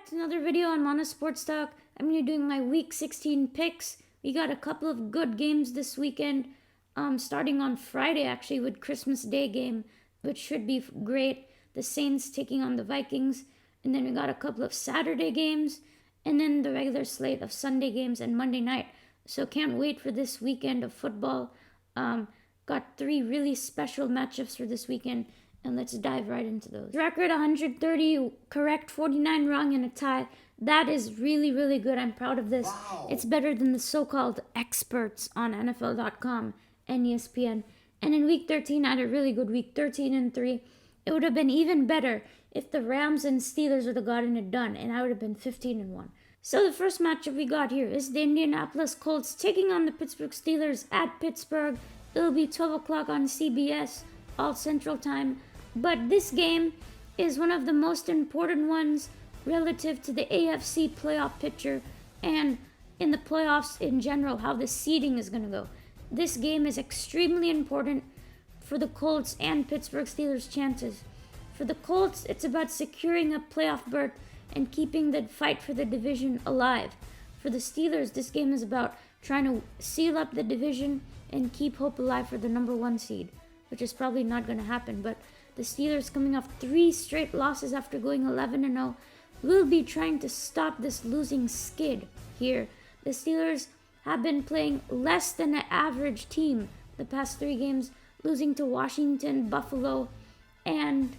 back to another video on Maanav Sports Talk. I'm going to be doing my Week 16 picks. We got a couple of good games this weekend, starting on Friday actually with Christmas Day game, which should be great. The Saints taking on the Vikings. And then we got a couple of Saturday games, and then the regular slate of Sunday games and Monday night. So can't wait for this weekend of football. Got 3 really special matchups for this weekend, and let's dive right into those. Record 130 correct, 49 wrong, and a tie. That is really, really good. I'm proud of this. Wow. It's better than the so-called experts on NFL.com and ESPN. And in Week 13, I had a really good week, 13-3. It would have been even better if the Rams and Steelers would have gotten it done, and I would have been 15-1. So the first matchup we got here is the Indianapolis Colts taking on the Pittsburgh Steelers at Pittsburgh. It'll be 12 o'clock on CBS, all Central Time. But this game is one of the most important ones relative to the AFC playoff picture and in the playoffs in general, how the seeding is going to go. This game is extremely important for the Colts and Pittsburgh Steelers' chances. For the Colts, it's about securing a playoff berth and keeping the fight for the division alive. For the Steelers, this game is about trying to seal up the division and keep hope alive for the number 1 seed, which is probably not going to happen. But the Steelers, coming off 3 straight losses after going 11-0, will be trying to stop this losing skid here. The Steelers have been playing less than an average team the past 3 games, losing to Washington, Buffalo, and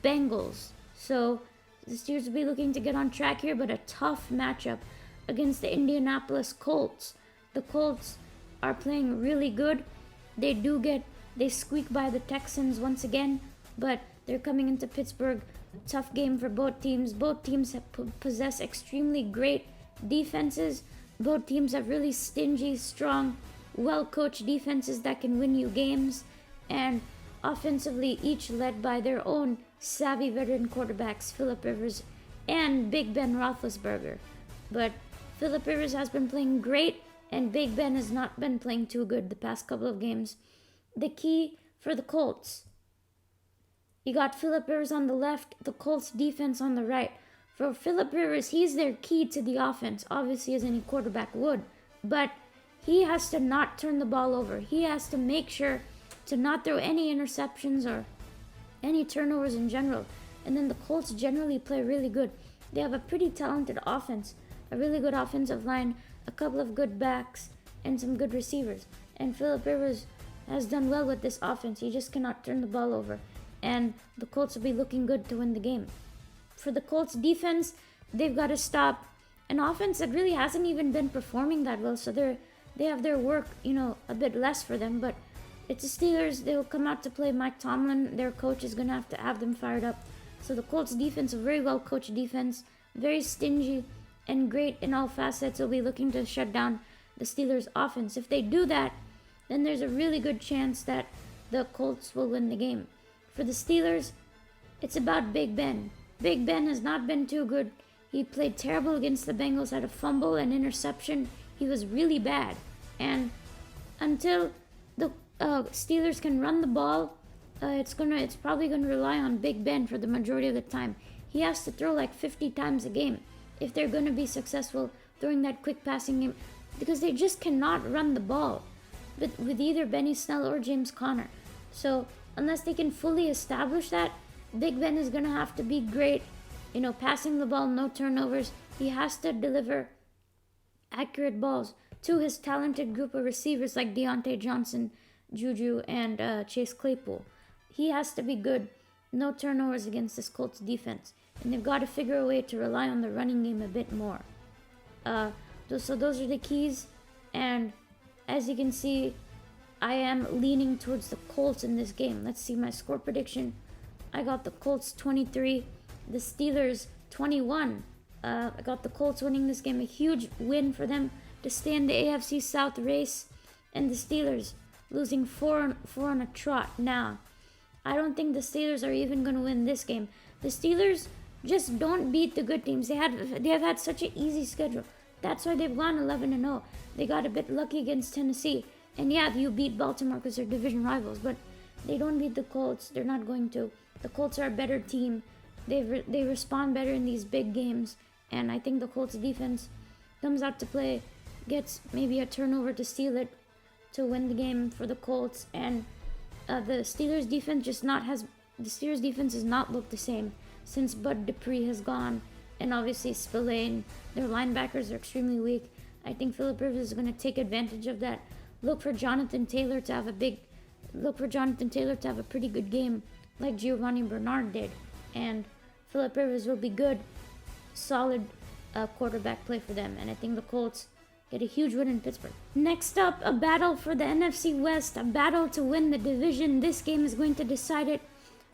Bengals. So the Steelers will be looking to get on track here, but a tough matchup against the Indianapolis Colts. The Colts are playing really good. They squeak by the Texans once again, but they're coming into Pittsburgh. A tough game for both teams. Both teams possess extremely great defenses. Both teams have really stingy, strong, well-coached defenses that can win you games, and offensively each led by their own savvy veteran quarterbacks, Philip Rivers and Big Ben Roethlisberger. But Philip Rivers has been playing great, and Big Ben has not been playing too good the past couple of games. The key for the Colts, you got Philip Rivers on the left, the Colts defense on the right. For Philip Rivers, he's their key to the offense, obviously as any quarterback would, but he has to not turn the ball over. He has to make sure to not throw any interceptions or any turnovers in general. And then the Colts generally play really good. They have a pretty talented offense, a really good offensive line, a couple of good backs, and some good receivers. And Philip Rivers has done well with this offense. He just cannot turn the ball over. And the Colts will be looking good to win the game. For the Colts defense, they've got to stop an offense that really hasn't even been performing that well. So they have their work, a bit less for them. But it's the Steelers. They will come out to play. Mike Tomlin, their coach, is going to have them fired up. So the Colts defense, a very well-coached defense, very stingy and great in all facets, will be looking to shut down the Steelers' offense. If they do that, then there's a really good chance that the Colts will win the game. For the Steelers, it's about Big Ben. Big Ben has not been too good. He played terrible against the Bengals, had a fumble and interception. He was really bad. And until the Steelers can run the ball, it's probably gonna rely on Big Ben for the majority of the time. He has to throw like 50 times a game if they're gonna be successful throwing that quick passing game, because they just cannot run the ball with either Benny Snell or James Conner. So unless they can fully establish that, Big Ben is gonna have to be great, passing the ball, no turnovers. He has to deliver accurate balls to his talented group of receivers like Deontay Johnson, Juju, and Chase Claypool. He has to be good, no turnovers against this Colts defense. And they've got to figure a way to rely on the running game a bit more. So those are the keys. And as you can see, I am leaning towards the Colts in this game. Let's see my score prediction. I got the Colts 23, the Steelers 21. I got the Colts winning this game, a huge win for them to stay in the AFC South race, and the Steelers losing 4 on a trot now. I don't think the Steelers are even going to win this game. The Steelers just don't beat the good teams. They have had such an easy schedule. That's why they've gone 11-0. They got a bit lucky against Tennessee. And yeah, you beat Baltimore because they're division rivals, but they don't beat the Colts. They're not going to. The Colts are a better team. they respond better in these big games, and I think the Colts defense comes out to play, gets maybe a turnover to steal it, to win the game for the Colts. And the Steelers defense has not looked the same since Bud Dupree has gone, and obviously Spillane. Their linebackers are extremely weak. I think Philip Rivers is going to take advantage of that. Look for Jonathan Taylor to have a pretty good game, like Giovanni Bernard did, and Philip Rivers will be good, solid quarterback play for them. And I think the Colts get a huge win in Pittsburgh. Next up, a battle for the NFC West, a battle to win the division. This game is going to decide it.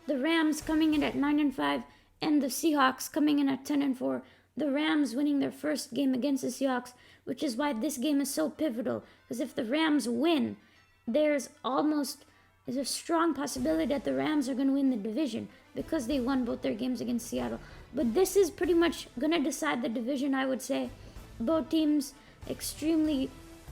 The Rams coming in at 9-5, and the Seahawks coming in at 10-4. The Rams winning their first game against the Seahawks, which is why this game is so pivotal. Because if the Rams win, there's a strong possibility that the Rams are going to win the division because they won both their games against Seattle. But this is pretty much going to decide the division, I would say. Both teams extremely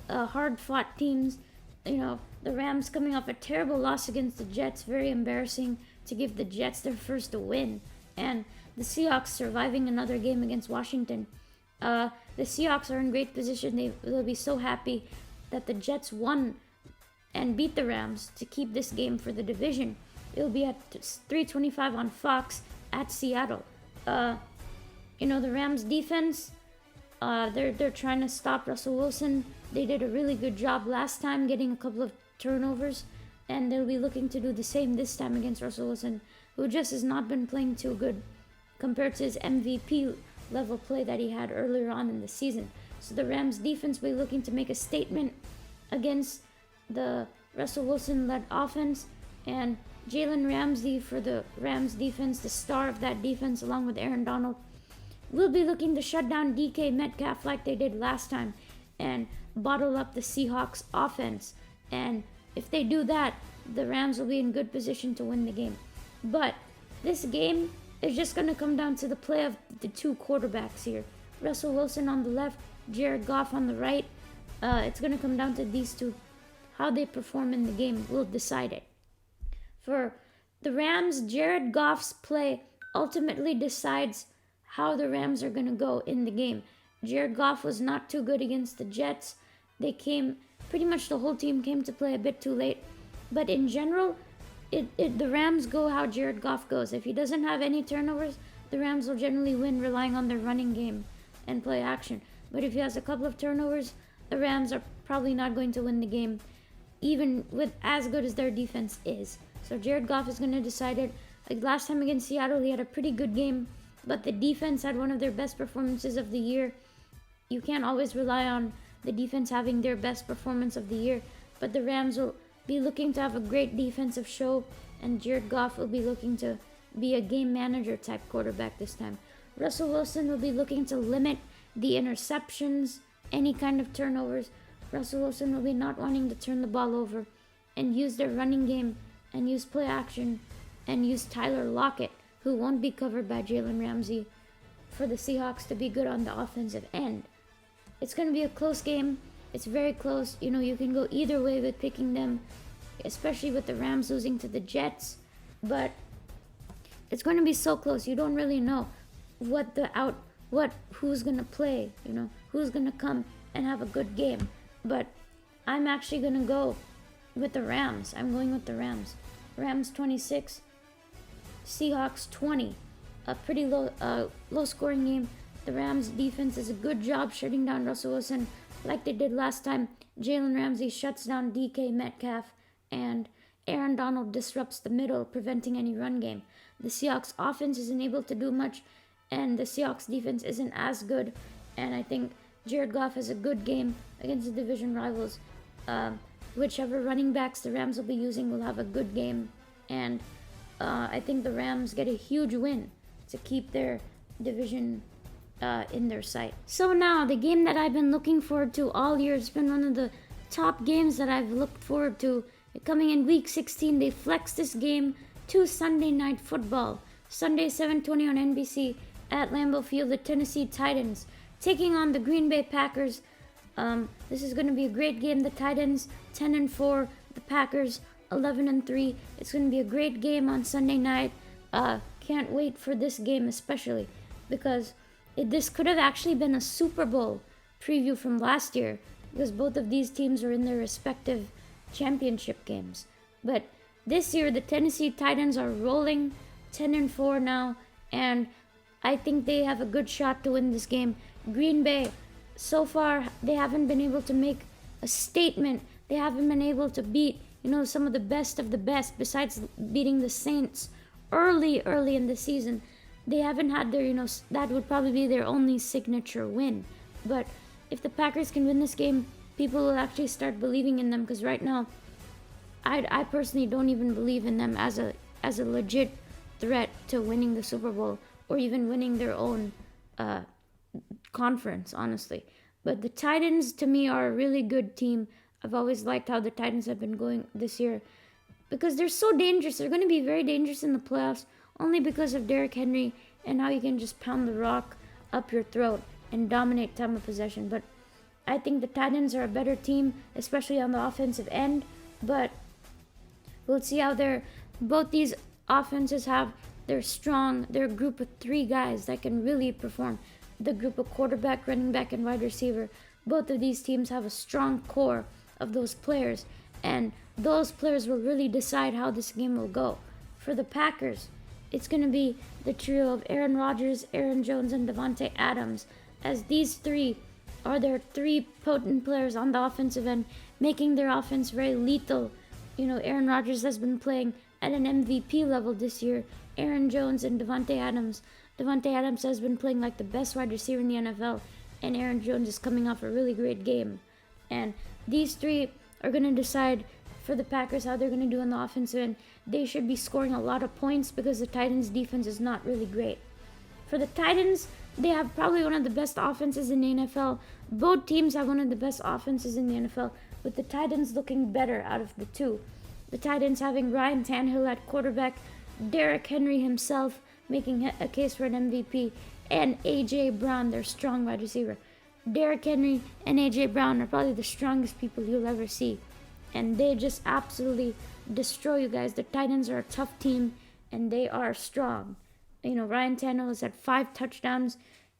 hard-fought teams. The Rams coming off a terrible loss against the Jets, very embarrassing to give the Jets their first win, and the Seahawks surviving another game against Washington. The Seahawks are in great position. They'll be so happy that the Jets won and beat the Rams to keep this game for the division. It'll be at 3:25 on Fox at Seattle. The Rams defense, they're trying to stop Russell Wilson. They did a really good job last time getting a couple of turnovers, and they'll be looking to do the same this time against Russell Wilson, who just has not been playing too good compared to his MVP level play that he had earlier on in the season. So the Rams defense will be looking to make a statement against the Russell Wilson-led offense, and Jalen Ramsey for the Rams defense, the star of that defense along with Aaron Donald, will be looking to shut down DK Metcalf like they did last time and bottle up the Seahawks offense. And if they do that, the Rams will be in good position to win the game. But this game is just going to come down to the play of the two quarterbacks here. Russell Wilson on the left, Jared Goff on the right. It's going to come down to these two. How they perform in the game will decide it. For the Rams, Jared Goff's play ultimately decides how the Rams are going to go in the game. Jared Goff was not too good against the Jets. Pretty much the whole team came to play a bit too late. But in general, the Rams go how Jared Goff goes. If he doesn't have any turnovers, the Rams will generally win relying on their running game and play action. But if he has a couple of turnovers, the Rams are probably not going to win the game, even with as good as their defense is. So Jared Goff is going to decide it. Like last time against Seattle, he had a pretty good game, but the defense had one of their best performances of the year. You can't always rely on the defense having their best performance of the year, but the Rams will be looking to have a great defensive show, and Jared Goff will be looking to be a game manager type quarterback this time. Russell Wilson will be looking to limit the interceptions, any kind of turnovers. Russell Wilson will be not wanting to turn the ball over and use their running game and use play action and use Tyler Lockett, who won't be covered by Jalen Ramsey, for the Seahawks to be good on the offensive end. It's going to be a close game. It's very close. You can go either way with picking them, especially with the Rams losing to the Jets. But it's going to be so close. You don't really know who's going to play, who's going to come and have a good game. But I'm actually going to go with the Rams. I'm going with the Rams. Rams 26, Seahawks 20. A pretty low scoring game. The Rams defense does a good job shutting down Russell Wilson like they did last time. Jalen Ramsey shuts down DK Metcalf, and Aaron Donald disrupts the middle, preventing any run game. The Seahawks offense isn't able to do much, and the Seahawks defense isn't as good. And I think Jared Goff has a good game against the division rivals. Whichever running backs the Rams will be using will have a good game. And I think the Rams get a huge win to keep their division in their sight. So now, the game that I've been looking forward to all year, it's been one of the top games that I've looked forward to. Coming in week 16, they flexed this game to Sunday Night Football. Sunday, 7:20 on NBC at Lambeau Field, the Tennessee Titans taking on the Green Bay Packers. This is going to be a great game. The Titans 10-4, the Packers 11-3. It's going to be a great game on Sunday night. can't wait for this game especially because this could have actually been a Super Bowl preview from last year because both of these teams are in their respective championship games. But this year, the Tennessee Titans are rolling 10-4 now, and I think they have a good shot to win this game. Green Bay, so far, they haven't been able to make a statement. They haven't been able to beat, some of the best, besides beating the Saints early in the season. They haven't had their, that would probably be their only signature win. But if the Packers can win this game, people will actually start believing in them because right now, I personally don't even believe in them as a legit threat to winning the Super Bowl or even winning their own conference, honestly. But the Titans, to me, are a really good team. I've always liked how the Titans have been going this year because they're so dangerous. They're going to be very dangerous in the playoffs only because of Derrick Henry and how you can just pound the rock up your throat and dominate time of possession. But I think the Titans are a better team, especially on the offensive end. But we'll see how both these offenses have their group of three guys that can really perform. The group of quarterback, running back, and wide receiver. Both of these teams have a strong core of those players, and those players will really decide how this game will go. For the Packers, it's going to be the trio of Aaron Rodgers, Aaron Jones, and Davante Adams, as these three are their three potent players on the offensive end, making their offense very lethal. Aaron Rodgers has been playing at an MVP level this year. Aaron Jones and Davante Adams. Davante Adams has been playing like the best wide receiver in the NFL, and Aaron Jones is coming off a really great game. And these three are going to decide for the Packers how they're going to do on the offensive end. They should be scoring a lot of points because the Titans' defense is not really great. For the Titans, they have probably one of the best offenses in the NFL. Both teams have one of the best offenses in the NFL, with the Titans looking better out of the two. The Titans having Ryan Tannehill at quarterback, Derrick Henry himself making a case for an MVP, and A.J. Brown, their strong wide receiver. Derrick Henry and A.J. Brown are probably the strongest people you'll ever see. And they just absolutely destroy you guys. The Titans are a tough team, and they are strong. Ryan Tannehill has had 5 touchdowns.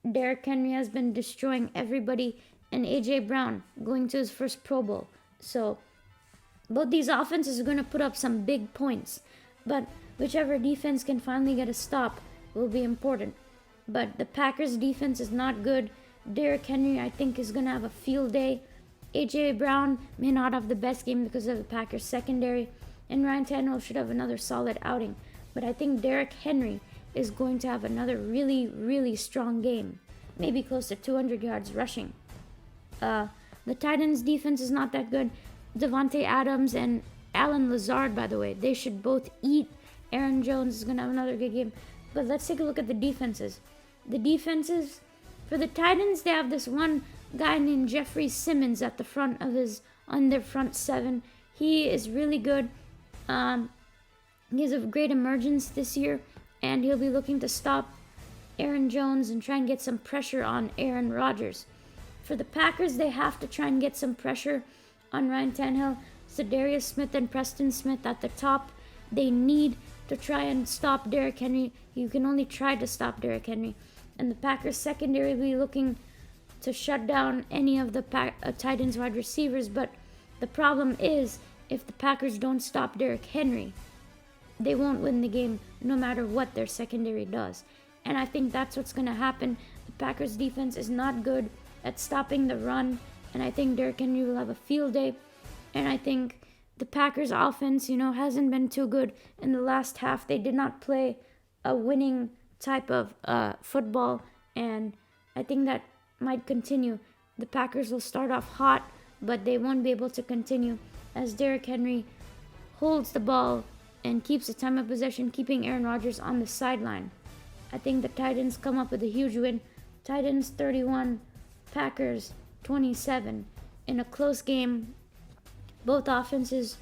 Derrick Henry has been destroying everybody. And A.J. Brown going to his first Pro Bowl. So both these offenses are going to put up some big points. But whichever defense can finally get a stop will be important. But the Packers' defense is not good. Derrick Henry, I think, is going to have a field day. A.J. Brown may not have the best game because of the Packers' secondary. And Ryan Tannehill should have another solid outing. But I think Derrick Henry is going to have another really, really strong game. Maybe close to 200 yards rushing. The Titans' defense is not that good. Davante Adams and Alan Lazard, by the way, they should both eat. Aaron Jones is going to have another good game. But let's take a look at the defenses. The defenses, for the Titans, they have this one guy named Jeffrey Simmons at the front on their front seven. He is really good. He has a great emergence this year, and he'll be looking to stop Aaron Jones and try and get some pressure on Aaron Rodgers. For the Packers, they have to try and get some pressure on Ryan Tannehill, Zadarius Smith, and Preston Smith at the top. They need to try and stop Derrick Henry. You can only try to stop Derrick Henry. And the Packers secondary will be looking to shut down any of the Titans wide receivers. But the problem is, if the Packers don't stop Derrick Henry, they won't win the game no matter what their secondary does. And I think that's what's going to happen. The Packers defense is not good at stopping the run. And I think Derrick Henry will have a field day. And I think the Packers offense, hasn't been too good in the last half. They did not play a winning type of football. And I think that might continue. The Packers will start off hot, but they won't be able to continue as Derrick Henry holds the ball and keeps the time of possession, keeping Aaron Rodgers on the sideline. I think the Titans come up with a huge win. Titans 31, Packers 27. In a close game, both offenses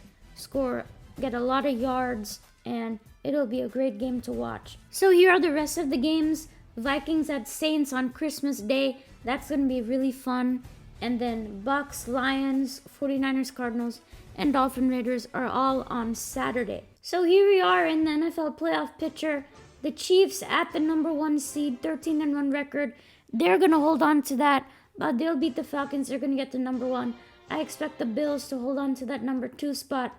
get a lot of yards, and it'll be a great game to watch. So here are the rest of the games. Vikings at Saints on Christmas Day. That's going to be really fun. And then Bucks, Lions, 49ers, Cardinals, and Dolphin Raiders are all on Saturday. So here we are in the NFL playoff picture. The Chiefs at the number 1 seed, 13-1 record. They're going to hold on to that. They'll beat the Falcons. They're going to get to number 1. I expect the Bills to hold on to that number 2 spot.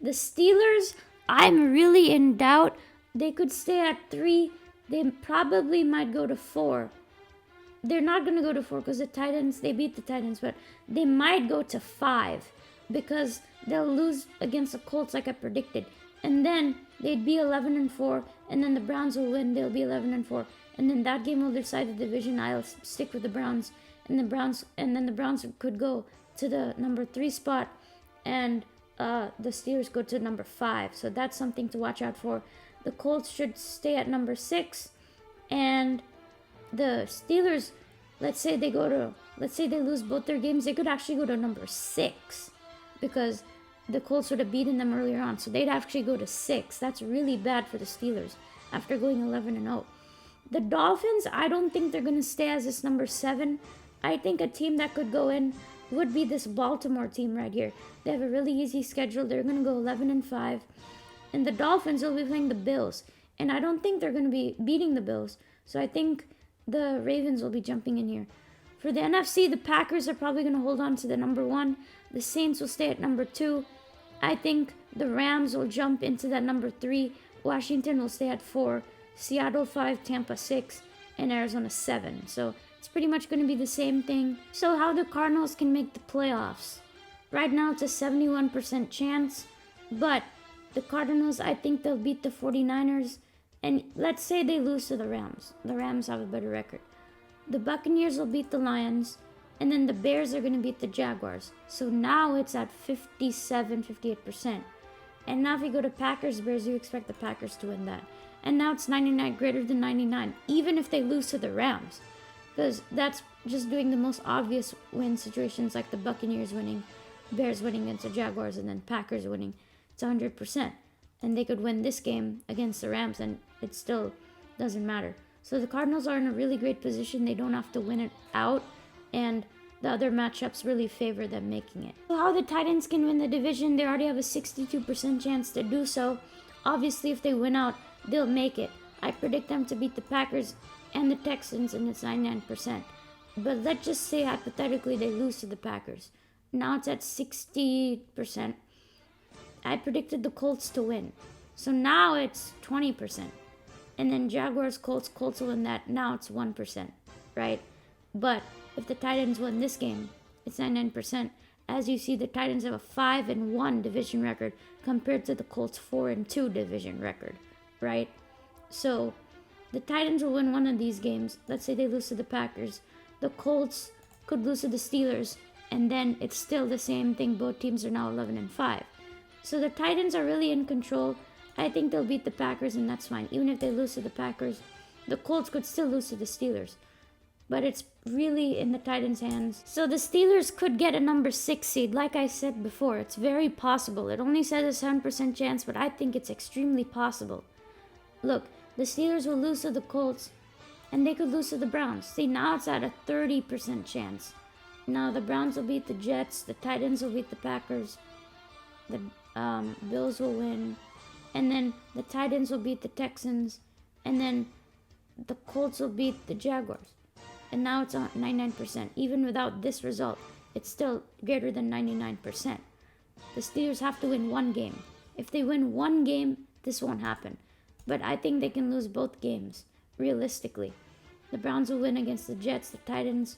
The Steelers, I'm really in doubt. They could stay at 3. They probably might go to 4. They're not going to go to 4 because the Titans, they beat the Titans, but they might go to 5 because they'll lose against the Colts like I predicted. And then they'd be 11-4, and then the Browns will win. They'll be 11-4. And then that game will decide the division. I'll stick with the Browns. And then the Browns could go to the number 3 spot, and the Steelers go to number 5. So that's something to watch out for. The Colts should stay at number 6, and the Steelers, let's say they lose both their games, they could actually go to number 6 because the Colts would have beaten them earlier on. So they'd actually go to 6. That's really bad for the Steelers after going 11-0. The Dolphins, I don't think they're going to stay as this number 7. I think a team that could go in would be this Baltimore team right here. They have a really easy schedule. They're going to go 11-5. And the Dolphins will be playing the Bills. And I don't think they're going to be beating the Bills. So I think the Ravens will be jumping in here. For the NFC, the Packers are probably going to hold on to the number 1. The Saints will stay at number 2. I think the Rams will jump into that number 3. Washington will stay at 4. Seattle 5, Tampa 6, and Arizona 7. So it's pretty much going to be the same thing. So how the Cardinals can make the playoffs. Right now it's a 71% chance. But the Cardinals, I think they'll beat the 49ers. And let's say they lose to the Rams. The Rams have a better record. The Buccaneers will beat the Lions. And then the Bears are going to beat the Jaguars. So now it's at 58%. And now if you go to Packers-Bears, you expect the Packers to win that. And now it's 99, greater than 99, even if they lose to the Rams. Because that's just doing the most obvious win situations like the Buccaneers winning, Bears winning against the Jaguars, and then Packers winning. It's 100%. And they could win this game against the Rams, and it still doesn't matter. So the Cardinals are in a really great position. They don't have to win it out. And the other matchups really favor them making it. So how the Titans can win the division, they already have a 62% chance to do so. Obviously, if they win out, they'll make it. I predict them to beat the Packers and the Texans, and it's 99%. But let's just say hypothetically they lose to the Packers. Now it's at 60%. I predicted the Colts to win. So now it's 20%. And then Jaguars, Colts will win that. Now it's 1%, right? But if the Titans win this game, it's 99%. As you see, the Titans have a 5-1 division record compared to the Colts' 4-2 division record, right? So the Titans will win one of these games. Let's say they lose to the Packers. The Colts could lose to the Steelers, and then it's still the same thing. Both teams are now 11-5. So the Titans are really in control. I think they'll beat the Packers, and that's fine. Even if they lose to the Packers, the Colts could still lose to the Steelers. But it's really in the Titans' hands. So the Steelers could get a number 6 seed. Like I said before, it's very possible. It only says a 7% chance, but I think it's extremely possible. Look, the Steelers will lose to the Colts, and they could lose to the Browns. See, now it's at a 30% chance. Now the Browns will beat the Jets, the Titans will beat the Packers, the Bills will win, and then the Titans will beat the Texans, and then the Colts will beat the Jaguars. And now it's on 99%. Even without this result, it's still greater than 99%. The Steelers have to win one game. If they win one game, this won't happen. But I think they can lose both games, realistically. The Browns will win against the Jets, the Titans.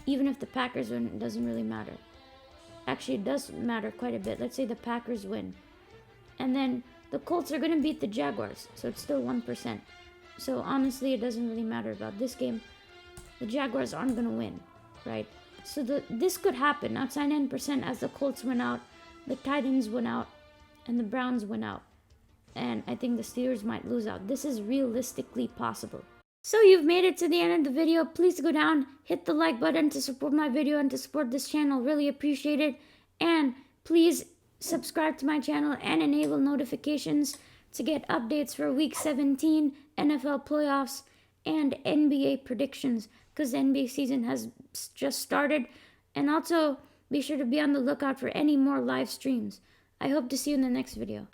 Even if the Packers win, it doesn't really matter. Actually, it does matter quite a bit. Let's say the Packers win. And then the Colts are going to beat the Jaguars, so it's still 1%. So honestly, it doesn't really matter about this game. The Jaguars aren't going to win, right? So this could happen. Now it's 99% as the Colts win out, the Titans win out, and the Browns win out. And I think the Steelers might lose out. This is realistically possible. So you've made it to the end of the video. Please go down, hit the like button to support my video and to support this channel. Really appreciate it. And please subscribe to my channel and enable notifications to get updates for Week 17, NFL playoffs, and NBA predictions, because the NBA season has just started. And also, be sure to be on the lookout for any more live streams. I hope to see you in the next video.